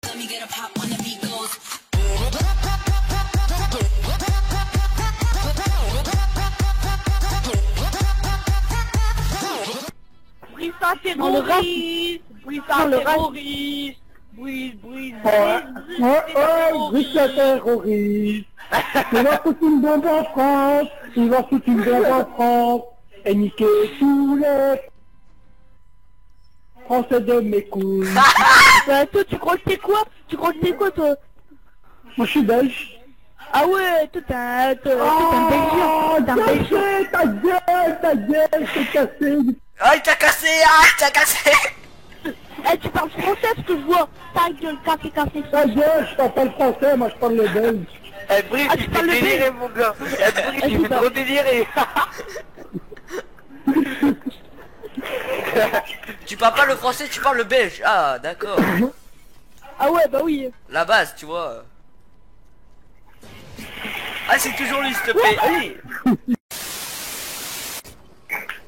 Let me get a pop when the beat goes. Brissa terroriste, Brissa terroriste, Brice, Brissa terroriste. Il va foutre une bombe en France, il va foutre une bombe en France, et niquer tous les Français de mes couilles. Bah toi tu crois que t'es quoi? Tu crois que t'es quoi toi? Moi je suis belge. Ah ouais, toi t'es un Belgien, t'es un Belgien. Ta gueule, c'est cassé. Ah, il t'a cassé, ah, il t'a cassé. Eh tu parles français ce que je vois? Ta gueule, café. Ta gueule, je parle pas le français, moi je parle le belge. Eh Brice, Ah, tu tu fais parles le délirer belge. mon gars. Eh Brice, Ah, tu tu fais parles- trop délirer. Tu parles pas le français, tu parles le belge. Ah, d'accord. Ah ouais bah oui. La base, tu vois. Ah, c'est toujours lui, s'il te plaît. Oui.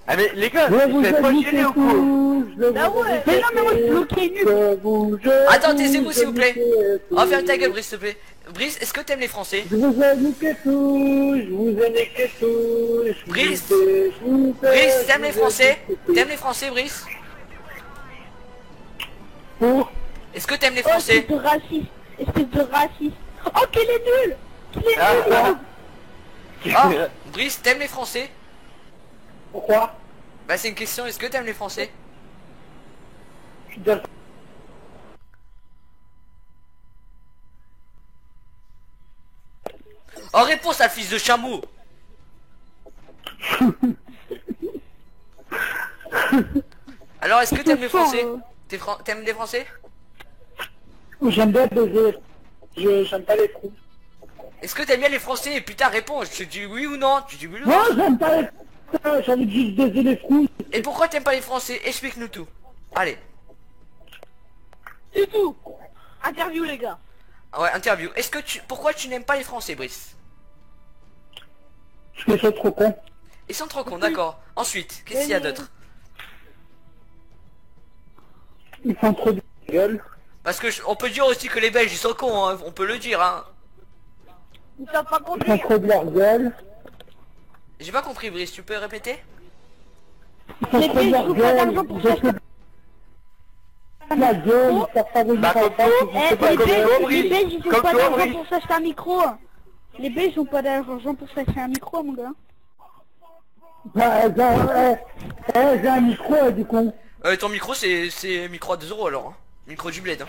Ah mais les gars, Je vais vous vous êtes pas inviter gênés ou quoi? tous, je vais Bah vous ouais, mais non mais moi je suis bloqué nul. Attends, taisez-vous, s'il vous plaît. Oh, ferme ta gueule, Brice, s'il te plaît. Brice, est-ce que t'aimes les Français? Je vous ai niqué tous, je vous ai niqué tous. Brice, t'aimes les Français? T'aimes les Français, Brice? Pour Est-ce que t'aimes les Oh Français? espèce de raciste. Oh qu'il est nul. Qu'il est Ah, nul. Ah, Brice, t'aimes les Français? Pourquoi? Bah, c'est une question, est-ce que t'aimes les Français? Je suis d'accord. Oh, réponse à fils de chameau. Alors, est-ce que t'aimes les Français? T'aimes les Français? J'aime bien baiser. J'aime pas les trous. Est-ce que t'aimes bien les Français? Putain, réponds, tu dis oui ou non? Tu dis oui ou non? Non, j'aime pas les trous. J'ai envie de juste baiser les trous. Et pourquoi t'aimes pas les Français? Explique-nous tout. Allez. C'est tout. Interview les gars. Ah ouais, interview. Pourquoi tu n'aimes pas les Français, Brice? Je me fais trop con. Ils sont trop cons, d'accord. Ensuite, qu'est-ce qu'il y a d'autre? Ils font trop de gueule. Parce que on peut dire aussi que les Belges ils sont cons, hein. On peut le dire, hein. Ils savent pas Ils font conduire. trop de leur gueule. J'ai pas compris, Brice, tu peux répéter? Ils font Les trop de Belges leur ont pas d'argent gueule. pour Ils s'acheter. ont la gueule, ils savent pas venir Bah, en comme face, toi. ils font Eh, trop de les gueule. Belges, Brice. les Belges, ils ont Comme pas toi, d'argent Brice. pour s'acheter un micro. Les Belges ont pas d'argent pour s'acheter un micro, mon gars. Bah, j'ai un micro, du con. Ton micro c'est micro à 2 € alors, hein. Micro du bled, hein.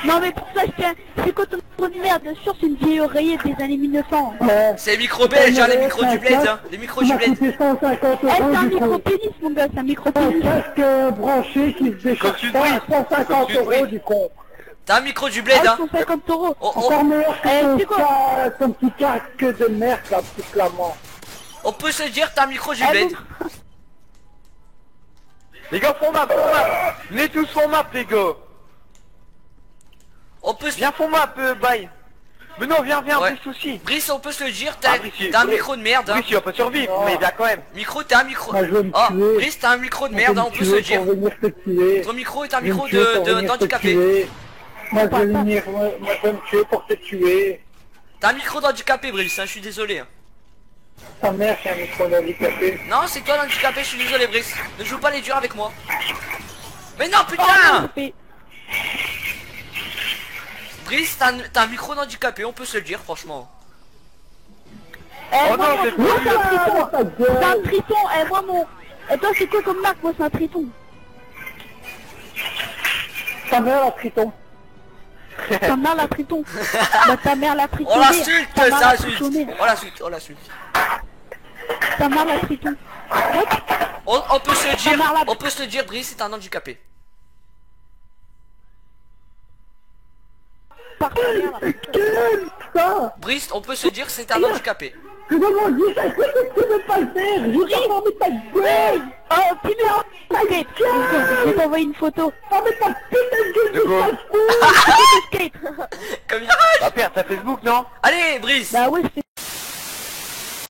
Non mais pour s'acheter un... C'est quoi ton micro de merde? Bien sûr, c'est une vieille oreillette des années 1900. C'est les micros belges, hein, les micros du bled, hein. Les micros du Il m'a bled. coûté 150 Eh, c'est euros, un du micro con. pénis, mon gars, c'est un micro Un pénis. casque branché qui se Comme décharge tu pas dis. à 150 Comme tu euros, dis. du con. T'as un micro du bled, Ah, hein. 150 euros. Encore meilleur Eh, c'est que quoi? ton petit casque de merde, là, petit flamand. On peut se dire t'as un micro du Eh, bled. bon. Les gars, font map. Venez tous font map, les gars. On peut se... Viens font map, bye. Mais non, viens, Ouais. Brice aussi. Brice, on peut se le dire, Ah, t'as Brice, un micro de merde, hein. Brice, il va pas survivre, mais bien quand même. Micro, t'as un micro... Moi, je veux me Oh, tuer. Brice, t'as un micro de merde, hein, on peut se le dire. Pour venir te tuer. Ton micro est un Je vais me micro tuer pour venir te d'handicapé. tuer. Moi, je vais venir, moi, je vais me tuer pour te tuer. T'as un micro d'handicapé, Brice, hein, je suis désolé, hein. Ta mère, c'est un micro handicapé. Non, c'est toi l'handicapé, je suis désolé, Brice. Ne joue pas les durs avec moi. Mais non, Oh, putain! ça fait- Brice, t'as un micro d'handicapé, on peut se le dire, franchement. Eh, Oh moi, non, moi, c'est moi, pas c'est un lui. triton. Ta C'est un gueule. triton. Eh, moi, mon... Et toi, c'est quoi comme marque? Moi, c'est un triton. Ta mère, la triton. Ta mère, la triton. Bah, ta mère, la triton. On l'insulte, Ta mère, ça la insulte. tritonner. On l'insulte, on l'insulte. Ta mère, la triton. On peut se dire, mère, la- on peut se le dire, Brice, c'est un handicapé. Par ta mère, la triton. Quel ça? Brice, on peut se dire, c'est un handicapé. Je demande juste, est-ce que tu veux pas le faire? Je t'ai envoyé ta gueule. Oh, Timéo, skate. Je vais t'envoyer une photo. Oh, mais ta putain de gueule, De quoi? tu t'en fous. Skate. Comme il... Bah, père, t'as Facebook, non? Allez, Brice. Bah ouais, c'est...